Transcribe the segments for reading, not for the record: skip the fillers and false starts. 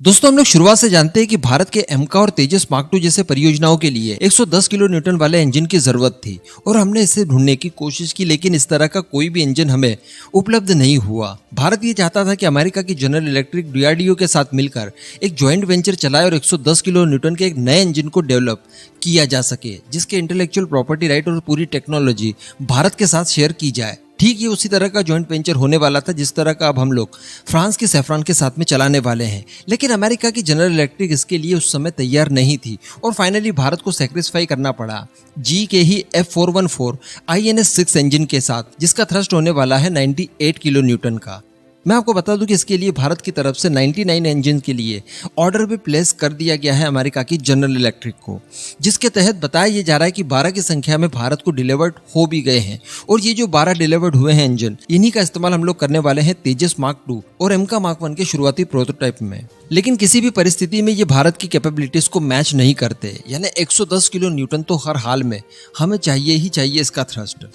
दोस्तों हम लोग शुरुआत से जानते हैं कि भारत के एमका और तेजस मार्क टू जैसे परियोजनाओं के लिए 110 किलो न्यूटन वाले इंजन की जरूरत थी और हमने इसे ढूंढने की कोशिश की, लेकिन इस तरह का कोई भी इंजन हमें उपलब्ध नहीं हुआ। भारत ये चाहता था कि अमेरिका की जनरल इलेक्ट्रिक डीआरडीओ के साथ मिलकर एक ज्वाइंट वेंचर चलाए और 110 किलो न्यूटन के एक नए इंजन को डेवलप किया जा सके, जिसके इंटेलेक्चुअल प्रॉपर्टी राइट और पूरी टेक्नोलॉजी भारत के साथ शेयर की जाए। ठीक ये उसी तरह का जॉइंट वेंचर होने वाला था जिस तरह का अब हम लोग फ्रांस के सैफरॉन के साथ में चलाने वाले हैं, लेकिन अमेरिका की जनरल इलेक्ट्रिक इसके लिए उस समय तैयार नहीं थी और फाइनली भारत को सैक्रिफाई करना पड़ा जी के ही F414 INS-6 इंजन के साथ, जिसका थ्रस्ट होने वाला है 98 किलो न्यूटन का। मैं आपको बता दूं कि इसके लिए भारत की तरफ से 99 इंजन के लिए ऑर्डर भी प्लेस कर दिया गया है अमेरिका की जनरल इलेक्ट्रिक को, जिसके तहत बताया ये जा रहा है कि 12 की संख्या में भारत को डिलीवर्ड हो भी गए हैं और ये जो 12 डिलीवर्ड हुए हैं इंजन, इन्हीं का इस्तेमाल हम लोग करने वाले हैं तेजस मार्क 2 और एमका मार्क 1 के शुरुआती प्रोटोटाइप में। लेकिन किसी भी परिस्थिति में ये भारत की कैपेबिलिटीज को मैच नहीं करते, यानी 110 किलो न्यूटन तो हर हाल में हमें चाहिए ही चाहिए इसका थ्रस्ट।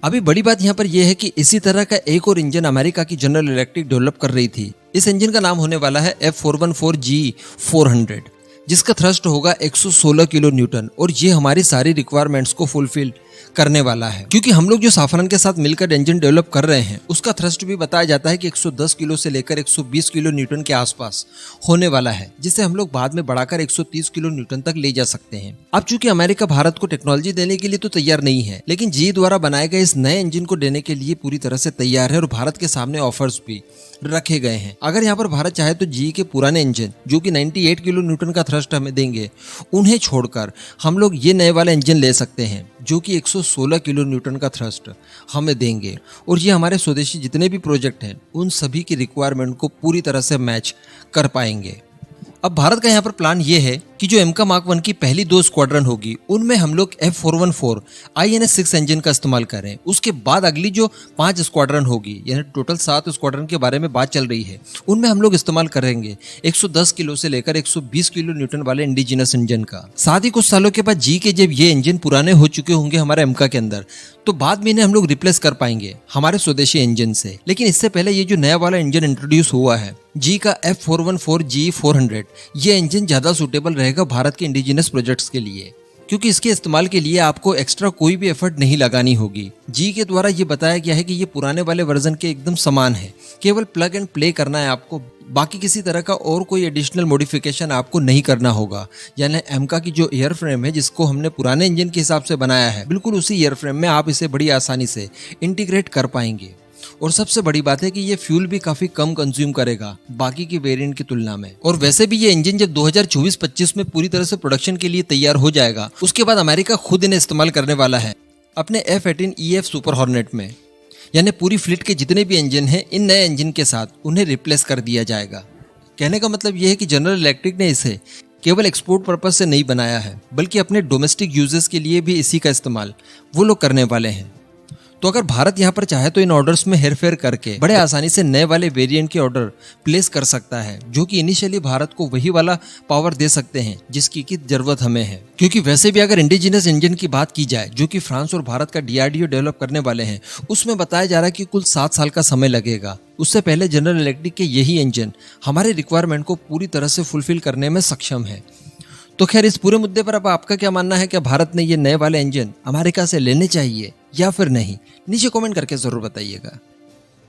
अभी बड़ी बात यहाँ पर यह है कि इसी तरह का एक और इंजन अमेरिका की जनरल इलेक्ट्रिक डेवलप कर रही थी। इस इंजन का नाम होने वाला है F414G400, जिसका थ्रस्ट होगा 116 किलो न्यूटन और ये हमारी सारी रिक्वायरमेंट्स को फुलफिल करने वाला है, क्योंकि हम लोग जो सैफरॉन के साथ मिलकर इंजन डेवलप कर रहे हैं उसका थ्रस्ट भी बताया जाता है कि 110 किलो से लेकर 120 किलो न्यूटन के आसपास होने वाला है, जिसे हम लोग बाद में बढ़ाकर 130 किलो न्यूटन तक ले जा सकते हैं। अब चूंकि अमेरिका भारत को टेक्नोलॉजी देने के लिए तो तैयार नहीं है, लेकिन जी द्वारा बनाए गए इस नए इंजन को देने के लिए पूरी तरह से तैयार है और भारत के सामने ऑफर्स भी रखे गए हैं। अगर यहाँ पर भारत चाहे तो जी के पुराने इंजन जो कि 98 किलो न्यूटन का थ्रस्ट हमें देंगे, उन्हें छोड़कर हम लोग ये नए वाला इंजन ले सकते हैं जो कि 116 किलो न्यूटन का थ्रस्ट हमें देंगे और ये हमारे स्वदेशी जितने भी प्रोजेक्ट हैं उन सभी की रिक्वायरमेंट को पूरी तरह से मैच कर पाएंगे। अब भारत का यहाँ पर प्लान ये है कि जो एमका मार्क 1 की पहली 2 स्क्वाड्रन होगी उनमें हम लोग F414 INS-6 इंजन का इस्तेमाल करें। उसके बाद अगली जो 5 स्क्वाड्रन होगी, यानी टोटल 7 स्क्वाड्रन के बारे में बात चल रही है, उनमें हम लोग इस्तेमाल करेंगे 110 किलो से लेकर 120 किलो न्यूटन वाले इंडिजिनस इंजन का। साथ ही कुछ सालों के बाद जी के जब ये इंजन पुराने हो चुके होंगे हमारे एमका के अंदर, तो बाद में इन्हें हम लोग रिप्लेस कर पाएंगे हमारे स्वदेशी इंजन से। लेकिन इससे पहले ये जो नया वाला इंजन इंट्रोड्यूस हुआ है जी का F414G400, ये इंजन ज्यादा सुटेबल रहेगा भारत के इंडिजिनस प्रोजेक्ट्स के लिए, क्योंकि इसके इस्तेमाल के लिए आपको एक्स्ट्रा कोई भी एफर्ट नहीं लगानी होगी। जी के द्वारा ये बताया गया है कि ये पुराने वाले वर्जन के एकदम समान है, केवल प्लग एंड प्ले करना है आपको, बाकी किसी तरह का और कोई एडिशनल मॉडिफिकेशन आपको नहीं करना होगा। यानी एमका की जो एयर फ्रेम है जिसको हमने पुराने इंजन के हिसाब से बनाया है, बिल्कुल उसी एयर फ्रेम में आप इसे बड़ी आसानी से इंटीग्रेट कर पाएंगे। और सबसे बड़ी बात है कि ये फ्यूल भी काफी कम कंज्यूम करेगा बाकी की वेरिएंट की तुलना में। और वैसे भी ये इंजन जब 2024-25 में पूरी तरह से प्रोडक्शन के लिए तैयार हो जाएगा, उसके बाद अमेरिका खुद इन्हें इस्तेमाल करने वाला है अपने F-18EF सुपर हॉर्नेट में। यानी पूरी फ्लीट के जितने भी इंजन हैं इन नए इंजन के साथ उन्हें रिप्लेस कर दिया जाएगा। कहने का मतलब यह है कि जनरल इलेक्ट्रिक ने इसे केवल एक्सपोर्ट पर्पज से नहीं बनाया है, बल्कि अपने डोमेस्टिक यूजेस के लिए भी इसी का इस्तेमाल वो लोग करने वाले हैं। तो अगर भारत यहाँ पर चाहे तो इन ऑर्डर्स में हेरफेर करके बड़े आसानी से नए वाले वेरिएंट के ऑर्डर प्लेस कर सकता है, जो कि इनिशियली भारत को वही वाला पावर दे सकते हैं जिसकी की जरूरत हमें है। क्योंकि वैसे भी अगर इंडिजिनस इंजन की बात की जाए जो कि फ्रांस और भारत का डीआरडीओ डेवलप करने वाले हैं, उसमें बताया जा रहा है कि कुल 7 साल का समय लगेगा। उससे पहले जनरल इलेक्ट्रिक के यही इंजन हमारे रिक्वायरमेंट को पूरी तरह से फुलफिल करने में सक्षम है। तो खैर इस पूरे मुद्दे पर अब आपका क्या मानना है? क्या भारत ने ये नए वाले इंजन अमेरिका से लेने चाहिए या फिर नहीं? नीचे कमेंट करके जरूर बताइएगा।